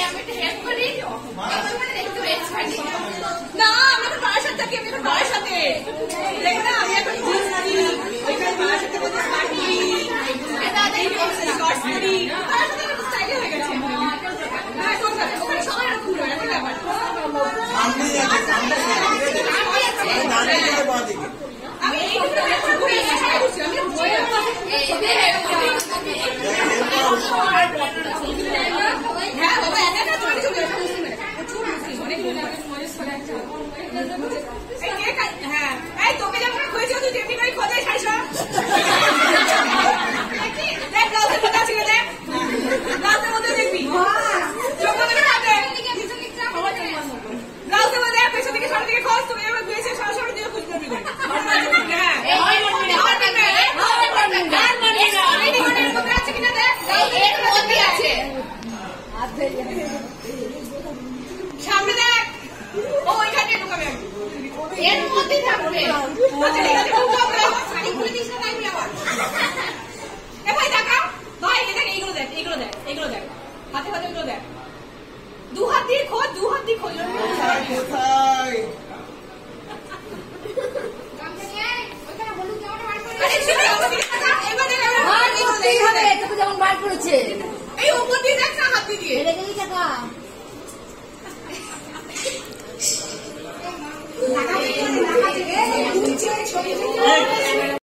আমি একটা হেল্প করি না, আমরা তো বাবার সাথে থাকি, আমি এখন বাবার সাথে দেখো না, আমি এখন জিন্স করি, ওইখানে বাবার সাথে বলতে পারি, শর্টস করি, বাবার সাথে একটা স্টাইল হয়ে গেছে। ওখানে সবাই এরকম করে একটা ব্যাপার। আমি এইটুকু আমি বইয়ের হ্যাঁ বাবা একা না চলে চলে হ্যাঁ এই তোকে যেমন খুঁজেছ তুই তেমনি করে খোঁজাই ছাড়িস দেখ গাছের মধ্যে আছে দেখ গাছের মধ্যে দেখবি গাছের মধ্যে দেখ পেছন দিকে সামনে দিকে খোঁজ তোকে যেমন খুঁজেছে সরাসরি দিয়ে খুঁজ করবি সামনে দেখ ও ওইখানে ঢুকাবে এর মধ্যে থাকবে ভাই দেখাও ভাই এখানে এইগুলো দেখ এইগুলো দেখ এইগুলো দেখ হাতে হাতে এগুলো দেখ দু হাত দিয়ে খোঁজ